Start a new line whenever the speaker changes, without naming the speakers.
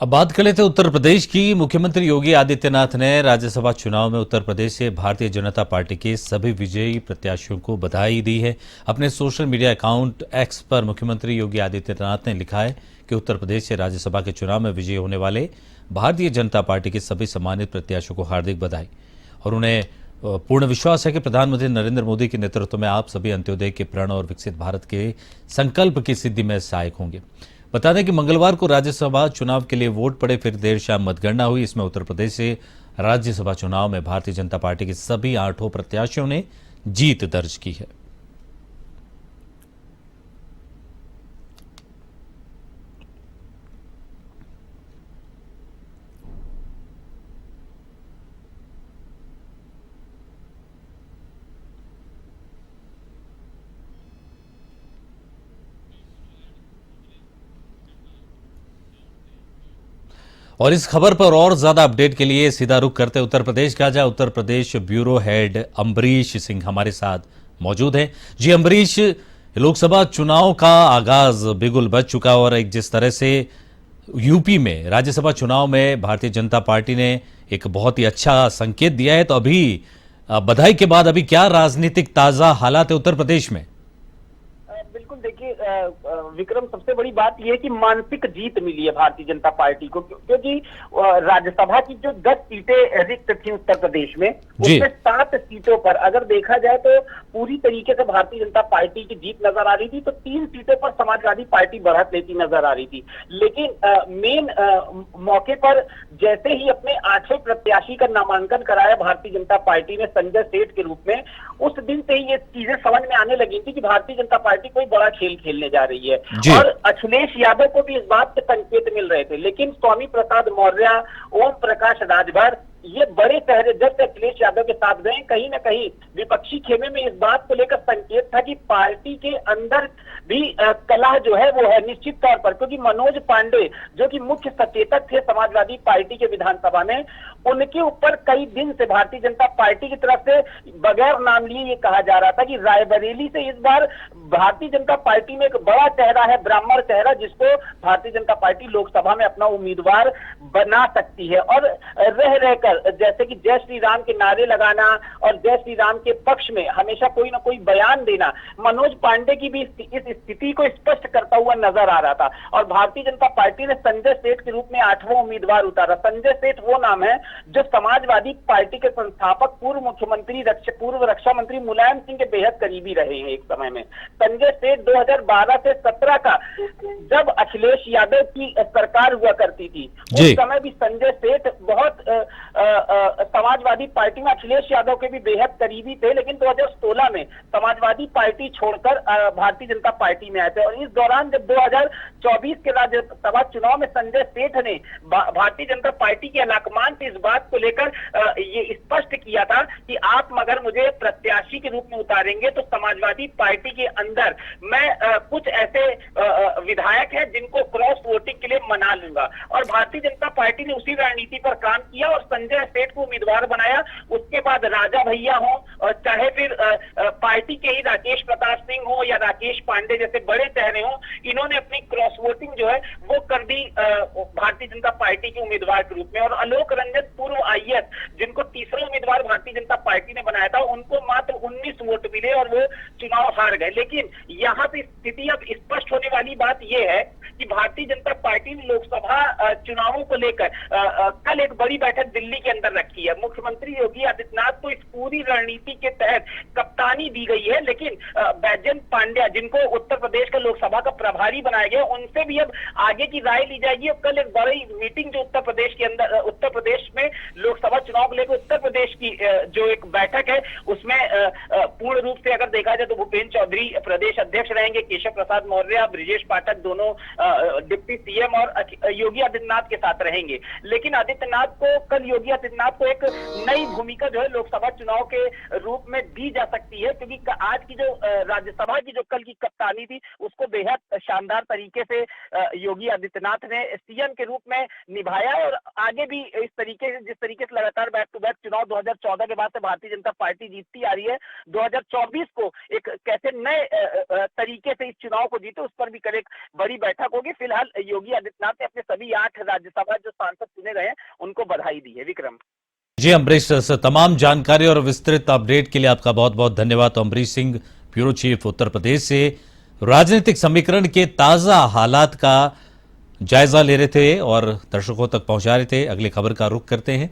अब बात कर लेते हैं उत्तर प्रदेश की। मुख्यमंत्री योगी आदित्यनाथ ने राज्यसभा चुनाव में उत्तर प्रदेश से भारतीय जनता पार्टी के सभी विजयी प्रत्याशियों को बधाई दी है। अपने सोशल मीडिया अकाउंट एक्स पर मुख्यमंत्री योगी आदित्यनाथ ने लिखा है कि उत्तर प्रदेश से राज्यसभा के चुनाव में विजयी होने वाले भारतीय जनता पार्टी के सभी सम्मानित प्रत्याशियों को हार्दिक बधाई और उन्हें पूर्ण विश्वास है कि प्रधानमंत्री नरेंद्र मोदी के नेतृत्व में आप सभी अंत्योदय के प्रण और विकसित भारत के संकल्प की सिद्धि में सहायक होंगे। बता दें कि मंगलवार को राज्यसभा चुनाव के लिए वोट पड़े, फिर देर शाम मतगणना हुई। इसमें उत्तर प्रदेश से राज्यसभा चुनाव में भारतीय जनता पार्टी के सभी 8 प्रत्याशियों ने जीत दर्ज की है। और इस खबर पर और ज्यादा अपडेट के लिए सीधा रुख करते उत्तर प्रदेश का जाए। उत्तर प्रदेश ब्यूरो हेड अम्बरीश सिंह हमारे साथ मौजूद हैं। जी अम्बरीश, लोकसभा चुनाव का आगाज बिगुल बज चुका और एक जिस तरह से यूपी में राज्यसभा चुनाव में भारतीय जनता पार्टी ने एक बहुत ही अच्छा संकेत दिया है, तो अभी बधाई के बाद अभी क्या राजनीतिक ताजा हालात है उत्तर प्रदेश में?
बिल्कुल देखिए विक्रम, सबसे बड़ी बात यह है कि मानसिक जीत मिली है भारतीय जनता पार्टी को, क्योंकि राज्यसभा की जो 10 सीटें रिक्त थी उत्तर प्रदेश में, उसमें 7 सीटों पर अगर देखा जाए तो पूरी तरीके से भारतीय जनता पार्टी की जीत नजर आ रही थी। तो 3 सीटों पर समाजवादी पार्टी बढ़त लेती नजर आ रही थी, लेकिन मेन मौके पर जैसे ही अपने 8वें प्रत्याशी का नामांकन कराया भारतीय जनता पार्टी ने संजय सेठ के रूप में, उस दिन से ही ये चीजें समझ में आने लगी थी कि भारतीय जनता पार्टी कोई बड़ा खेल खेलने जा रही है। और अखिलेश यादव को भी इस बात के संकेत मिल रहे थे, लेकिन स्वामी प्रसाद मौर्य, ओम प्रकाश राजभर, ये बड़े चेहरे जब से अखिलेश यादव के साथ गए, कहीं ना कहीं विपक्षी खेमे में इस बात को लेकर संकेत था कि पार्टी के अंदर भी कलह जो है वो है निश्चित तौर पर, क्योंकि मनोज पांडे जो कि मुख्य सचेतक थे समाजवादी पार्टी के विधानसभा में, उनके ऊपर कई दिन से भारतीय जनता पार्टी की तरफ से बगैर नाम लिए ये कहा जा रहा था कि रायबरेली से इस बार भारतीय जनता पार्टी में एक बड़ा चेहरा है, ब्राह्मण चेहरा, जिसको भारतीय जनता पार्टी लोकसभा में अपना उम्मीदवार बना सकती है। और रह रहकर जैसे कि जय श्री राम के नारे लगाना और जय श्री राम के पक्ष में हमेशा कोई ना कोई बयान देना, मनोज पांडे की भी इस स्थिति को स्पष्ट करता हुआ नजर आ रहा था। और भारतीय जनता पार्टी ने संजय सेठ के रूप में 8वां उम्मीदवार उतारा। संजय सेठ वो नाम है जो समाजवादी पार्टी के संस्थापक पूर्व मुख्यमंत्री पूर्व रक्षा मंत्री मुलायम सिंह के बेहद करीबी रहे हैं एक समय में। संजय सेठ 2012 से 17 का जब अखिलेश यादव की सरकार हुआ करती थी, उस समय भी संजय सेठ बहुत समाजवादी पार्टी में अखिलेश यादव के भी बेहद करीबी थे, लेकिन 2016 में समाजवादी पार्टी छोड़कर भारतीय जनता पार्टी में आए थे। और इस दौरान जब 2024 के राज्यसभा चुनाव में संजय सेठ ने भारतीय जनता पार्टी के अलाकमान से इस बात को लेकर ये स्पष्ट किया था कि आप मगर मुझे प्रत्याशी के रूप में उतारेंगे तो समाजवादी पार्टी के अंदर मैं कुछ ऐसे विधायक हैं जिनको क्रॉस वोटिंग के लिए मना लूंगा। और भारतीय जनता पार्टी ने उसी रणनीति पर काम किया और संजय सेठ को उम्मीदवार बनाया। उसके बाद राजा भैया हो और चाहे फिर पार्टी के ही राकेश प्रताप सिंह हो या राकेश पांडे जैसे बड़े चेहरे हो, इन्होंने अपनी क्रॉस वोटिंग जो है वो कर दी भारतीय जनता पार्टी के उम्मीदवार के रूप में। और आलोक रंजन पूर्व आईएएस, जिनको तीसरा उम्मीदवार भारतीय जनता पार्टी ने बनाया था, उनको मात्र 19 वोट मिले और वो चुनाव हार गए। लेकिन यहाँ पे स्थिति अब स्पष्ट होने वाली बात यह है कि भारतीय जनता पार्टी ने लोकसभा चुनावों को लेकर कल एक बड़ी बैठक दिल्ली के अंदर रखी है। मुख्यमंत्री योगी आदित्यनाथ को इस पूरी रणनीति के तहत कप्तानी दी गई है, लेकिन बैजयंत पांड्या, जिनको उत्तर प्रदेश का लोकसभा का प्रभारी बनाया गया, उनसे भी अब आगे की राय ली जाएगी। और कल एक बड़ी मीटिंग जो उत्तर प्रदेश के अंदर, उत्तर प्रदेश में लोकसभा चुनाव को लेकर उत्तर प्रदेश की जो एक बैठक है, उसमें पूर्ण रूप से अगर देखा जाए तो भूपेन्द्र चौधरी प्रदेश अध्यक्ष रहेंगे, केशव प्रसाद मौर्य, ब्रिजेश पाठक दोनों डिप्टी सीएम और योगी आदित्यनाथ के साथ रहेंगे। लेकिन आदित्यनाथ को कल योगी आदित्यनाथ को एक नई भूमिका जो है लोकसभा चुनाव के रूप में दी जा सकती है, क्योंकि आज की जो राज्यसभा की जो कल की कप्तानी थी उसको बेहद शानदार तरीके से योगी आदित्यनाथ ने सीएम के रूप में निभाया। और आगे भी इस तरीके से, जिस तरीके से लगातार बैक टू बैक चुनाव 2014 के बाद से भारतीय जनता पार्टी जीतती आ रही है, 2024 को एक कैसे नए तरीके से इस चुनाव को जीते उस पर भी कल एक बड़ी बैठक होगी। देखिए फिलहाल योगी आदित्यनाथ ने अपने सभी 8 राज्यसभा जो सांसद चुने गए हैं उनको बधाई दी है। विक्रम।
जी अम्बरीश, तमाम जानकारी और विस्तृत अपडेट के लिए आपका बहुत बहुत धन्यवाद। तो अम्बरीश सिंह, ब्यूरो चीफ, उत्तर प्रदेश से राजनीतिक समीकरण के ताजा हालात का जायजा ले रहे थे और दर्शकों तक पहुंचा रहे थे। अगली खबर का रुख करते हैं।